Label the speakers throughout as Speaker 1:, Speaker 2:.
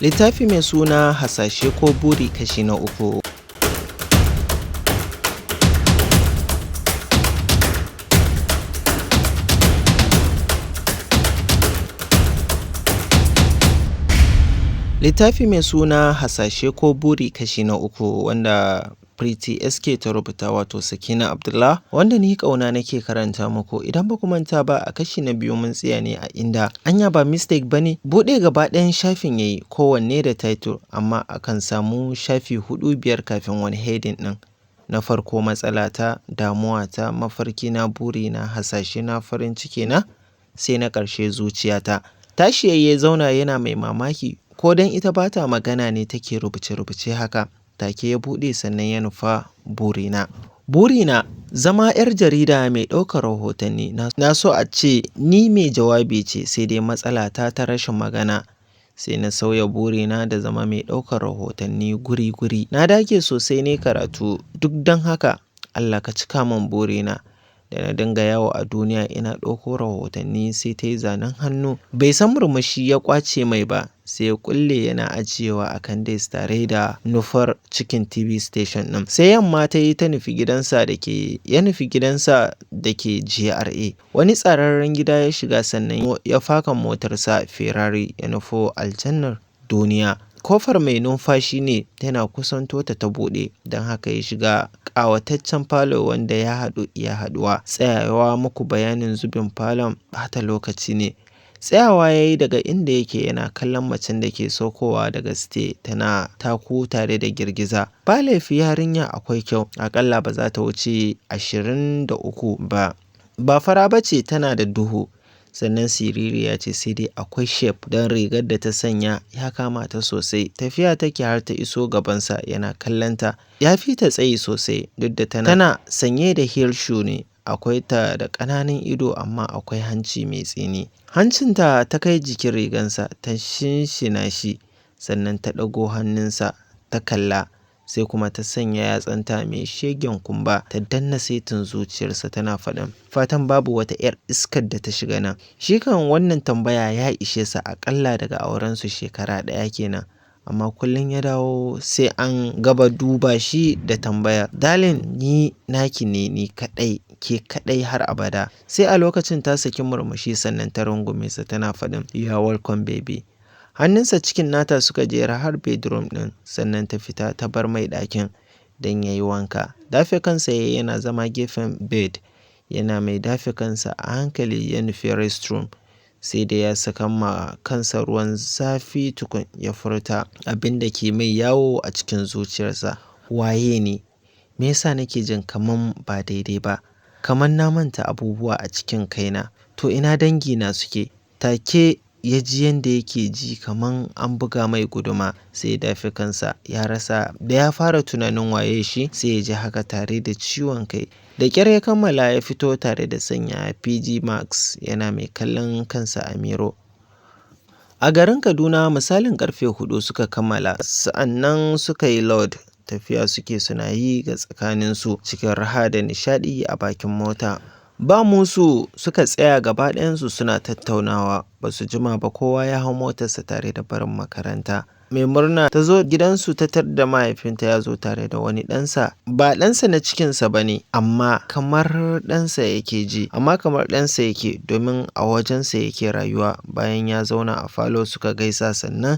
Speaker 1: Littafi mai suna Hasashe ko Buri kashi na 3. Littafi mai suna Hasashe ko Buri kashi na 3 wanda Pretty SK ta rubuta, wato Sakina Abdullah, wanda ni ƙauna nake karanta muku. Idan ba ku manta ba, a kashi na 2 mun tsaya ne a inda anya ba mistake bane buɗe gaba ɗayan shafin yayi kowanne da title, amma akan samu shafi 4-5 kafin wani heading ɗin. Na farko matsalata, damuwata, mafarkina, burina, hasashena, farin cikina, sai na ƙarshe zuciyata. Tashi ya zauna yana mai mamaki, ko dan ita bata magana ne take rubuce-rubuce haka. Take ya buɗe sannan ya nufa burina. Burina zama 'yar jarida mai ɗaukar rahotanni. Na so a ce ni mai jawabi ce, sai dai matsalata ta rashin magana. Sai na sauya burina da zama mai ɗaukar rahotanni guri-guri. Na dage sosai ne karatu, duk don haka Allah ka cika min burina. Da na dinga yawo a duniya ina ɗauko rahotanni, sai ta yi zanen hannu. Bai san murmushi ya ƙwace mai ba, sai ya kulle yana ajiyewa a kan desk tare da nufar cikin TV station ɗin. Sai yamma ta yi ta nufi gidansa da ke GRA. Wani tsararren gida ya shiga sannan ya faka motarsa Ferrari ya nufo aljannar duniya. Kofar mai numfashi ne yana kusanto ta buɗe, don haka ya shiga ƙawataccen falo wanda ya haɗu iya haɗuwa. Tsayawa muku bayanin zubin falon bata lokaci ne. Tsayawa ya yi daga inda yake yana kallon macen da ke saukowa daga site tana taku tare da girgiza. Ba laifi yarinya akwai kyau, aƙalla ba za ta wuce 23 ba. Ba fara ba ce, tana da duhu, sannan siririya ce, sai dai akwai shape don rigar da ta sanya ya kama ta sosai. Tafiya take har ta iso gabansa yana kallonta. Ya fi ta tsayi sosai, duk da tana sanye da heel shoe ne. Akwai ta da ƙananan ido amma akwai hanci mai tsini. Hancinta ta kai jikin rigansa ta shinshina shi, sannan ta ɗago hannunsa ta kalla, sai kuma ta sanya yatsanta mai shegen kumba ta danna saitin zuciyarsa tana faɗin, fatan babu wata 'yar iskar da ta shiga nan. Shi kan wannan tambaya ya ishe sa, aƙalla daga aurensu shekara 1 kenan. Amma kullum ya dawo sai an gaba duba shi da tambaya, darling ni naki ne, ni kaɗai, ke kaɗai har abada. Sai a lokacin ta saki murmushi sannan ta rungume sa tana faɗin, you are welcome baby. Hannunsa cikin nata suka jera har bedroom ɗin, sannan ta fita ta bar mai ɗakin don ya yi wanka. Dafe kansa yana zama gefen bed, yana mai dafe kansa a hankali ya nufi restroom. Sai da ya saka ma kansa ruwan zafi tukun ya furta abin da ke mai yawo a cikin zuciyarsa. Waye ne? Me yasa nake jin kaman ba daidai ba? Kaman na manta abubuwa a cikin kaina. To ina dangina suke? Take ya ji yanda yake ji kaman an buga mai guduma. Sai ya dafe kansa ya rasa, da ya fara tunanin waye shi, sai ya ji haka tare da ciwon kai. Da ƙyar ya kammala ya fito tare da sanya PG Max, yana mai kallon kansa a miro. A garin Kaduna misalin karfe 4 suka kammala, sa'annan suka yi load. Tafiya suke suna yi ga tsakaninsu cikin raha da nishaɗi a bakin mota. Ba musu suka tsaya gaba ɗayansu suna tattaunawa. Ba su jima ba kowa ya hau motarsa tare da barin makaranta. Mai murna ta zo gidansu ta tar da mahaifinta ya zo tare da wani ɗansa. Ba ɗansa na cikinsa ba ne, amma kamar ɗansa yake domin a wajensa yake rayuwa. Bayan ya zauna a falo suka gaisa sannan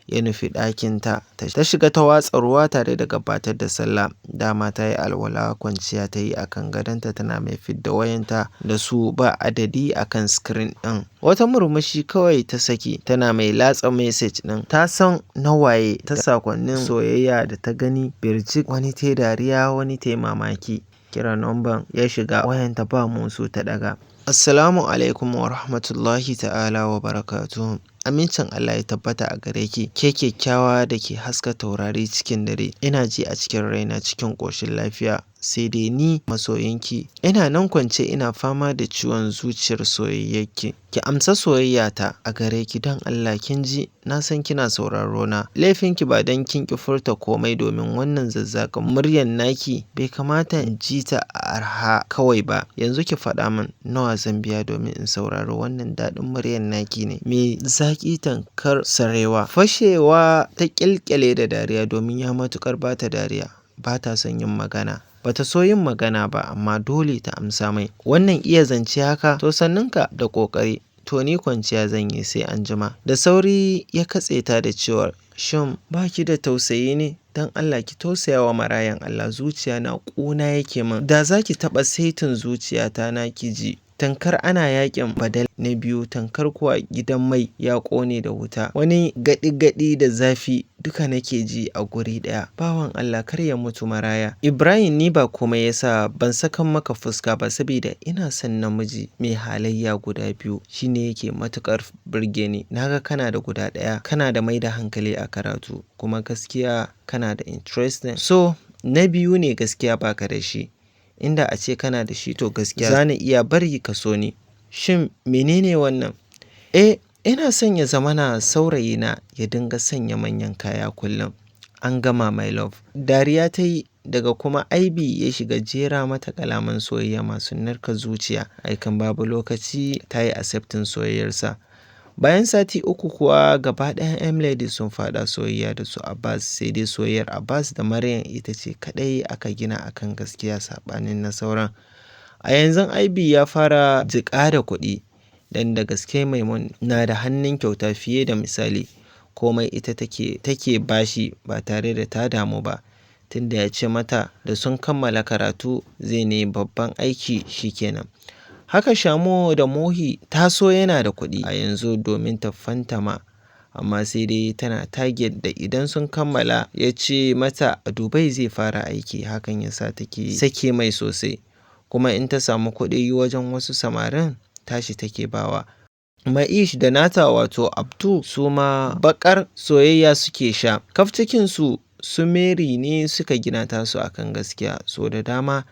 Speaker 1: ya nufi ɗakinta. Ta shiga ta watsa ruwa tare da gabatar da sallah. Dama ta yi alwala, kwanciya ta yi a kan gadonta tana mai fidda wayanta da su ba adadi a kan screen ɗin. Wata murmushi kawai ta saki tana mai latsa message ɗin. Ta san nawaye ta sakonnin soyayya da ta gani birjik, wani ta dariya wani ta mamaki. Kira number ya shiga wayanta ba musu ta ɗaga. Assalamu alaikum wa rahmatullahi ta'ala wa barakatuhu. Amincin Allah ya tabbata a gare ki, ke kyakkyawa da ke haska taurari cikin dare. Ina ji a cikin raina cikin ƙoshin lafiya, sai dai ni masoyinki. Ina nan kwance ina fama da ciwon zuciyar soyayyarki. Ki amsa soyayyata a gare ki don Allah, kin ji? Na san kina sauraro na. Laifinki ba don kin ki furta komai, domin wannan zazzakan muryar naki bai kamata in ji ta a arha kawai ba. Yanzu ki faɗa min nawa zan biya domin in saurari wannan daɗin muryar naki ne. Me za zaƙi tankar sarewa. Fashewa ta ƙyalƙyale da dariya domin ya matuƙar ba ta dariya. Ba ta son yin magana. Ba ta so yin magana ba amma dole ta amsa mai. Wannan iya zance haka? To sannunka da ƙoƙari. To ni kwanciya zan yi sai anjima. Da sauri ya katse ta da cewar, shin ba ki da tausayi ne? Don Allah ki tausaya wa marayan Allah, zuciya na ƙuna yake min. Da za ki taɓa saitin zuciyata na ki ji. Tankar ana yaƙin Badal na biyu, tankar kuwa gidan mai ya ƙone da wuta. Wani gaɗi-gaɗi da zafi duka nake ji a guri ɗaya. Bawan Allah kar ya mutu maraya. Ibrahim ni ba komai yasa ban sakan maka fuska ba saboda ina son namiji mai halayya guda biyu. Shine yake matuƙar burge ni. Naga kana da guda ɗaya, kana da mai da hankali a karatu kuma gaskiya kana da interesting. So na biyu ne gaskiya baka da shi. Inda a ce kana da shi to gaskiya za ni iya bari ka so ni. Shin menene wannan? Ina son ya zamana saurayina ya dinga sanya manyan kaya kullum. An gama my love. Dariya ta yi daga kuma aibi ya shiga jera mata kalaman soyayya masu narka zuciya. Aikan babu lokaci ta yi accepting soyayyarsa. Bayan sati uku kuwa gaba ɗayan M-Ladies sun faɗa soyayya da su Abbas, sai dai soyayyar Abbas da Maryam ita ce kaɗai aka gina akan gaskiya saɓanin na sauran. A yanzu Aibi ya fara jiƙa da kuɗi, dan da gaske Maimun na da hannun kyauta fiye da misali. Komai ita take bashi ba tare da ta damu ba. Tunda ya ce mata da sun kammala karatu zai ne babban aiki shikenan. Haka Shamo da Mohi ta so yana da kuɗi a yanzu domin ta fantama, amma sai dai tana target da idan sun kammala ya ce mata a Dubai zai fara aiki, hakan yasa take sake mai sosai. Kuma in ta samu kuɗi wajen wasu samarin tashi take bawa. Ma'ish da nata wato Abdu su ma baƙar soyayya suke sha. Kaf cikinsu su Mary ne suka gina tasu akan gaskiya. So da dama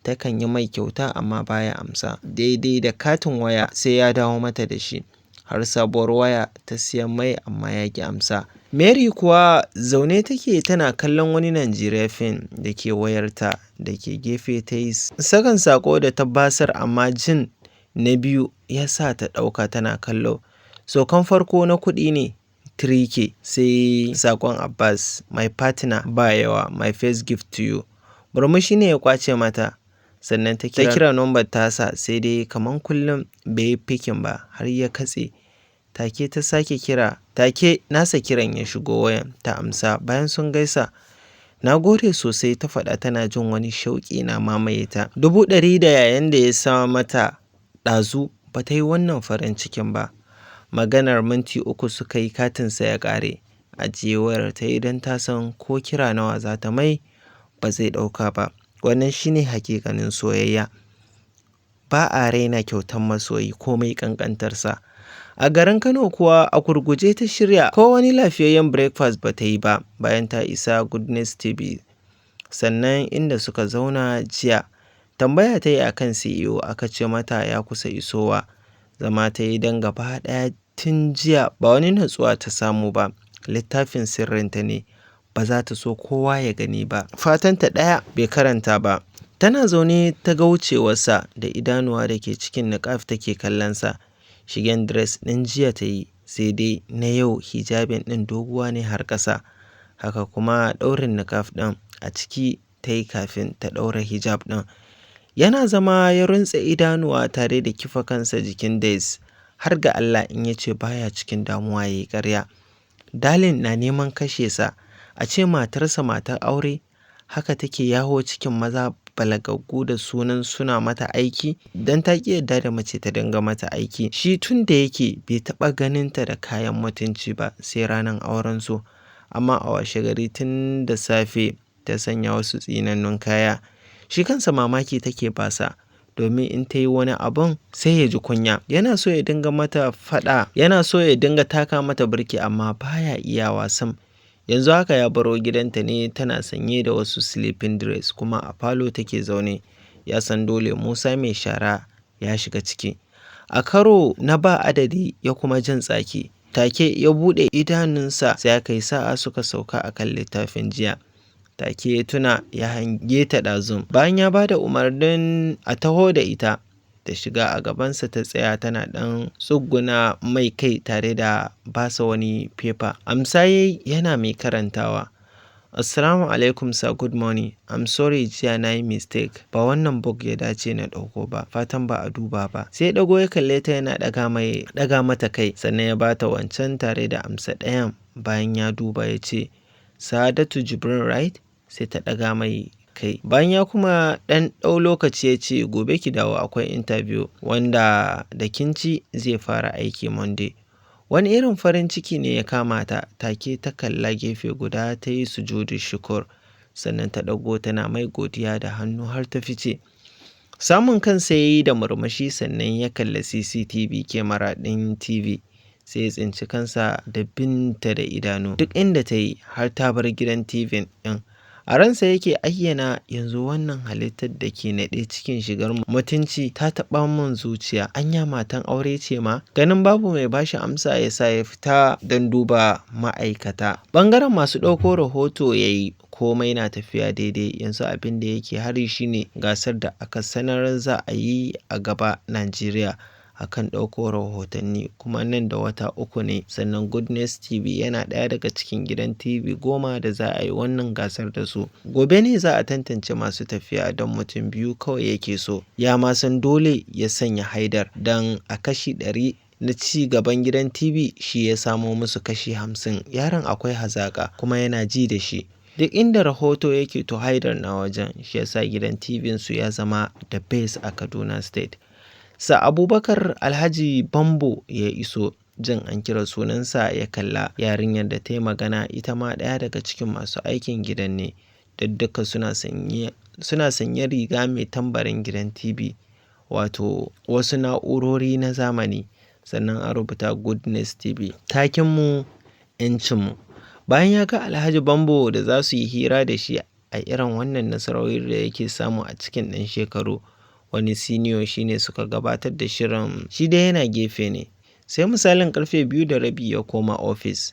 Speaker 1: takan yi mai kyauta amma baya amsa. Daidai da katin waya sai ya dawo mata da shi. Har sabuwar waya ta siyan mai amma ya ƙi amsa. Mary kuwa zaune take tana kallon wani Nigeria film da ke wayarta da ke gefe ta yi sakan sako da tabbasar amma jin na biyu ya sa ta ɗauka tana kallo. Sokan farko na kuɗi ne 3K sai sakon Abbas, my partner ba yawa, my first gift to you. Murmushi ne ya kwace mata. Sannan ta kira number tasa sai dai kaman kullum bai yi picking ba har ya katse. Take ta sake kira, take nasa kiran ya shigo wayan ta amsa bayan sun gaisa. Na gode sosai ta faɗa tana jin wani shauƙi na mamaye ta. 100 da yayin da ya sa mata ɗazu ba ta yi wannan farin cikin ba. Maganar minti 3 suka yi katinsa ya ƙare. Ajiye wayar ta idan ta san ko kira nawa za ta mai ba zai ɗauka ba. Wannan shine hakikanin soyayya. Ba a raina kyautan masoyi komai ƙanƙantarsa. A garin Kano kuwa a gurguje ta shirya ko wani lafiyayyen breakfast ba ta yi ba bayan ta isa Goodness TV. Sannan inda suka zauna jiya, tambaya ta yi akan CEO aka ce mata ya kusa isowa. Zama ta yi don gaba ɗaya tun jiya ba wani natsuwa ta samu ba. Littafin sirrinta ne, ba za ta so kowa ya gani ba. Fatanta ɗaya bai karanta ba. Tana zaune ta ga wucewarsa da idanuwa da ke cikin niƙaf take kallonsa. Shigen dress ɗin jiya ta yi, sai dai na yau hijabin ɗin doguwa ne har ƙasa. Haka kuma ɗaurin niƙaf ɗin a ciki ta yi kafin ta ɗaura hijab ɗin. Yana zama ya runtse idanuwa tare da kifa kansa jikin Des. Har ga Allah in ya ce baya cikin damuwa ya yi ƙarya. Dalin na neman kashe sa. A ce matarsa matar aure haka take yawo cikin maza balagaggu da sunan suna mata aiki, don ta ƙi yadda da mace ta dinga mata aiki. Shi tun da yake bai taɓa ganinta da kayan mutunci ba sai ranar aurensu. Amma a washe gari tun da safe ta sanya wasu tsinannun kaya. Shi kansa mamaki take basa, domin in ta yi wani abun sai ya ji kunya. Yana so ya dinga mata faɗa, yana so ya dinga taka mata birki amma baya iyawa sam. Yanzu haka ya baro gidanta ne tana sanye da wasu sleeping dress kuma a falo take zaune. Ya san dole Musa mai shara ya shiga ciki. A karo na ba adadi ya kuma jan tsaki. Take ya buɗe idanunsa sai aka yi sa'a suka sauka a kan littafin jiya. Take ya tuna ya hange ta ɗazun. Bayan ya ba da umarnin a taho da ita, da shiga a gabansa ta tsaya tana ɗan tsugguna mai kai tare da basa wani fefa. Amsa yayi yana mai karantawa. Assalamu alaikum sir, good morning. I'm sorry jiya na yi mistake. Ba wannan book ya dace na ɗauko ba. Fatan ba a duba ba. Sai ɗago ya kalle ta yana ɗaga mata kai sannan ya bata wancan tare da amsa ɗayan. Bayan ya duba ya ce, Sa'adatu Jibrin right? Sai ta ɗaga mai kai. Bayan ya kuma ɗan ɗau lokaci ya ce, gobe ki dawo akwai interview wanda da kinci zai fara aiki Monday. Wani irin farin ciki ne ya kama ta, take ta kalla gefe guda ta yi sujudu shukur, sannan ta ɗago tana mai godiya da hannu har ta fice. Samun kansa ya yi da murmushi sannan ya kalli CCTV kyamara ɗin TV. Sai ya tsinci kansa da binta da idanu duk inda ta yi har ta bar gidan TV ɗin. A ransa yake ayyana yanzu wannan halittar da ke naɗe cikin shigar mutunci ta taɓa min zuciya. Anya matan aure ce ma? Ganin babu mai bashi amsa ya sa ya fita don duba ma'aikata. Ɓangaren masu ɗauko rahoto ya yi komai na tafiya daidai. Yanzu abin da yake hari shine gasar da aka sanar za a yi a gaba Najeriya akan ɗauko rahotanni, kuma nan da wata 3 ne. Sannan Goodness TV yana ɗaya daga cikin gidan TV 10 da za a yi wannan gasar da su. Gobe ne za a tantance masu tafiya don mutum 2 kawai yake so. Ya ma san dole ya sanya Haidar don a kashi 100 na ci gaban gidan TV shi ya samo musu kashi 50. Yaron akwai hazaƙa kuma yana ji da shi. Duk inda rahoto yake to Haidar na wajen, shi yasa gidan TV su ya zama the best a Kaduna State. Sa Abubakar Alhaji Bambo ya iso, jin an kira sunansa ya kalla. Yarinyar da ta yi magana ita ma ɗaya daga cikin masu aikin gidan ne. Duka suna sanye riga mai tambarin gidan TV, wato wasu na'urori na zamani. Sannan a rubuta Goodness TV. Takinmu 'yancinmu. Bayan ya ga Alhaji Bambo da za su yi hira da shi a irin wannan nasarori da yake samu a cikin ɗan shekaru, wani senior shine suka gabatar da shirin, shi dai yana gefe ne. Sai misalin karfe 2:30 ya koma ofis.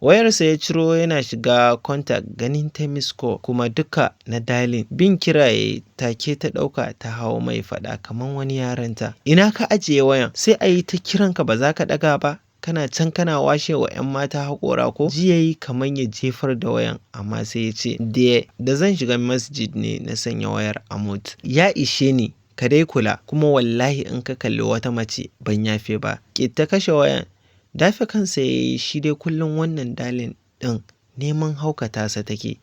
Speaker 1: Wayarsa ya ciro yana shiga contact ganin ta miss call kuma duka na dialing. Bin kira yayi take ta ɗauka ta hawo mai faɗa kamar wani yaranta. Ina ka ajiye wayan? Sai a yi ta kiranka ba za ka ɗaga ba? Kana can kana washe wa 'yan mata haƙora ko? Ji yayi kamar ya jefar da wayan, amma sai ya ce, da zan shiga masjid ne na sanya wayar a mute. Ya ishe ni, ka dai kula, kuma wallahi in ka kalli wata mace ban yafe ba. Ta kashe wayan. Dafe kansa ya yi, shi dai kullum wannan dalin ɗin neman haukata sa take.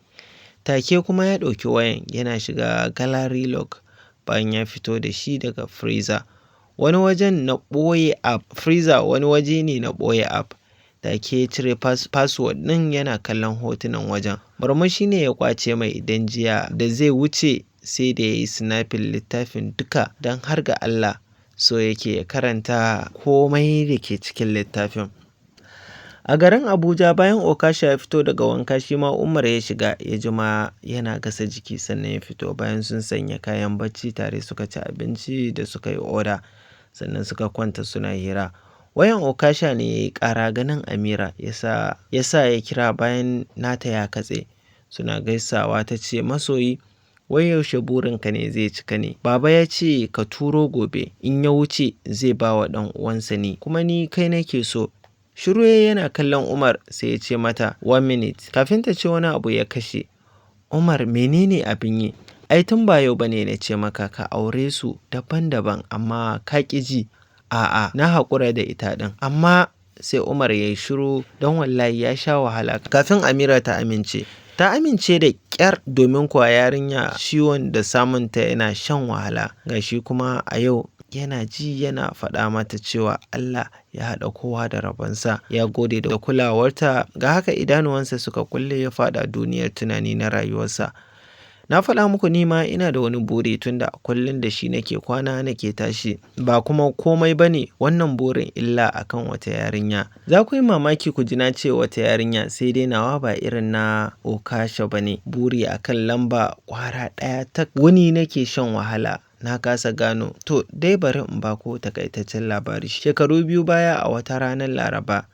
Speaker 1: Take kuma ya ɗauki wayan yana shiga gallery lock. Bayan ya fito da shi daga freezer. Wani wajen na ɓoye app. Freezer wani waje ne na ɓoye app. Take cire password ɗin yana kallon hotunan wajen. Murmushi ne ya kwace mai idan jiya da zai wuce sai da ya yi snapping littafin duka don har ga Allah so yake ya karanta komai da ke cikin littafin. A garin Abuja bayan Okasha ya fito daga wanka shi ma Umar ya shiga, ya jima yana gasa jiki sannan ya fito. Bayan sun sanya kayan bacci tare suka ci abinci da suka yi oda, sannan suka kwanta suna hira. Wayan Okasha ne ya yi ƙara, ganin Amira ya sa ya kira bayan nata ya katse. Suna gaisawa ta ce, masoyi, wai yaushe burinka ne zai cika ne? Baba ya ce ka turo gobe, in ya wuce zai ba wa ɗan uwansa ne, kuma ni kai nake so. Shiru yana kallon Umar sai ya ce mata 1 minute. Kafin ta ce wani abu ya kashe. Umar, menene abin yi? Ai tun ba yau bane na ce maka ka aure su daban-daban amma ka ƙi ji. A'a, na haƙura da ita ɗin. Amma sai Umar ya yi shiru don wallahi ya sha wahala kafin Amira ta amince. Ta amince da ƙyar domin kuwa yarinya ciwon da samunta yana shan wahala. Gashi kuma a yau yana ji yana faɗa mata cewa Allah ya haɗa kowa da rabonsa. Ya gode da kulawarta, ga haka idanuwansa suka kulle ya faɗa duniyar tunani na rayuwarsa. Na faɗa muku nima ina da wani buri tunda kullum da shi nake kwana nake tashi. Ba kuma komai bane wannan burin illa akan wata yarinya. Za ku yi mamaki ku ji na ce wata yarinya, sai dai nawa ba irin na Okasha bane. Buri akan lamba ƙwara ɗaya ta wuni nake shan wahala. Na kasa gano. To dai bari in ba ku takaitaccen labari. Shekaru 2 baya a wata ranar Laraba,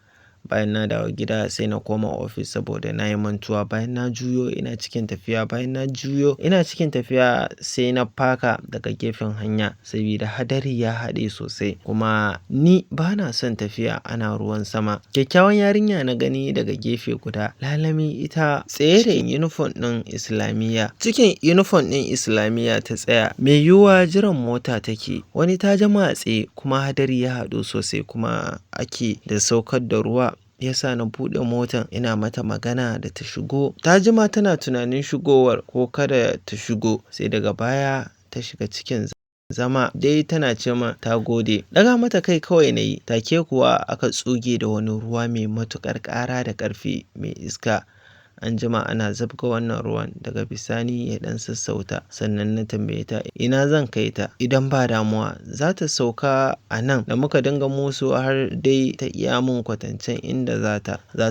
Speaker 1: bayan na dawo gida sai na koma ofis saboda na yi mantuwa. Bayan na juyo ina cikin tafiya sai na faka daga gefen hanya saboda hadari ya haɗe sosai kuma ni bana son tafiya ana ruwan sama. Kyakkyawan yarinya na gani daga gefe guda, lalami ita tsaye da uniform ɗin islamiyya. Cikin uniform ɗin islamiyya ta tsaya, mai yiwuwa jiran mota take. Wani ta jima a tsaye kuma hadari ya haɗu sosai kuma ake da saukar da ruwa. Yasa na buɗe motan ina mata magana da ta shigo. Ta jima tana tunanin shigowar ko kada ta shigo, sai daga baya ta shiga cikin zama dai tana ce min ta gode. Ɗaga mata kai kawai na yi, take kuwa aka tsuge da wani ruwa mai matuƙar ƙara da ƙarfi mai iska. An jima ana zabga wannan ruwan, daga bisani ya ɗan sassauta. Sannan na tambaye ta ina zan kai ta, idan ba damuwa za ta sauka a nan. Da muka dinga musu har dai ta iya mun kwatancen inda za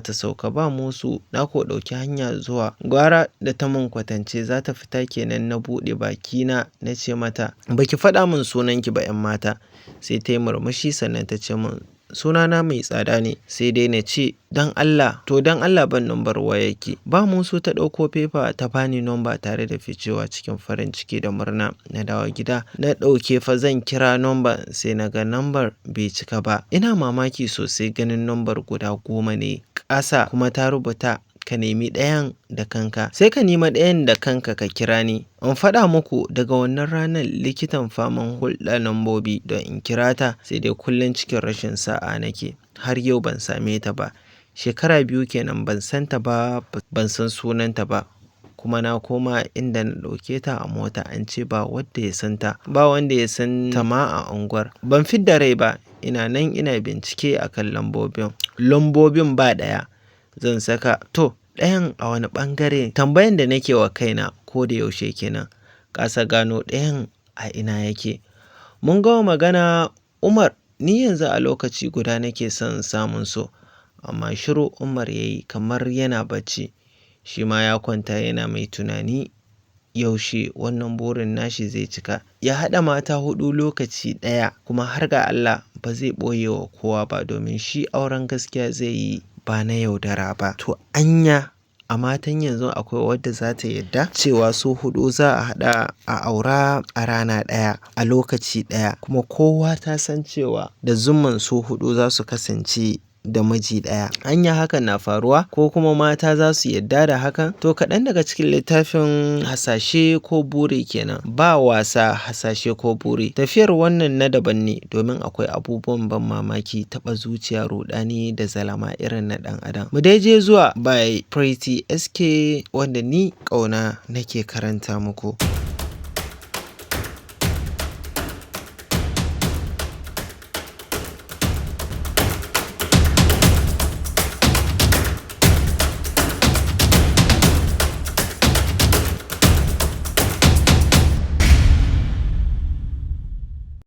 Speaker 1: ta sauka. Ba musu na ko ɗauki hanya zuwa gwara da ta mun kwatance za ta fita kenan. Na buɗe bakina na ce mata baki faɗa min sunanki ba 'yan mata. Sai ta yi murmushi sannan ta ce min sunana mai tsada ne. Sai dai na ce don Allah ban numbar wayarki. Ba musu ta ɗauko fefa ta bani number tare da ficewa cikin farin ciki da murna. Na dawo gida na ɗauke fa zan kira number sai na ga number bai cika ba. Ina mamaki sosai ganin number guda 10 ne ƙasa kuma ta rubuta ka nemi ɗayan da kanka. Sai ka nemi ɗayan da kanka ka kira ni. In faɗa muku daga wannan ranar likitan faman hulɗa lambobi don in kira ta, sai dai kullum cikin rashin sa'a nake. Har yau ban same ta ba. Shekara 2 kenan ban san ta ba, ban san sunanta ba. Kuma na koma inda na ɗauke ta a mota an ce ba wanda ya san ta. Ba wanda ya san ta ma a unguwar. Ban fidda rai ba. Ina nan ina bincike akan lambobin ba ɗaya. Zan saka to ɗayan a wani ɓangare. Tambayan da nake wa kaina ko da yaushe kenan. Kasa gano ɗayan a ina yake. Mun gama magana Umar, ni yanzu a lokaci guda nake son samun so. Amma shiru Umar ya yi kamar yana bacci. Shi ma ya kwanta yana mai tunani yaushe wannan burin nashi zai cika. Ya haɗa mata 4 lokaci ɗaya kuma har ga Allah ba zai ɓoye wa kowa ba domin shi auren gaskiya zai yi ba na yaudara ba. To anya a matan yanzu akwai wadda za ta yadda cewa su 4 za a haɗa a aura a rana ɗaya a lokaci ɗaya kuma kowa ta san cewa da zumman su 4 za su kasance da miji ɗaya. Anya hakan na faruwa ko kuma mata za su yadda da hakan? To kaɗan daga cikin littafin hasashe ko buri kenan. Ba wasa hasashe ko buri. Tafiyar wannan na daban ne domin akwai abubuwan ban mamaki, taɓa zuciya, ruɗani da zalama irin na ɗan adam. Mu dai je zuwa by Pretty SK wanda ni ƙauna nake karanta muku.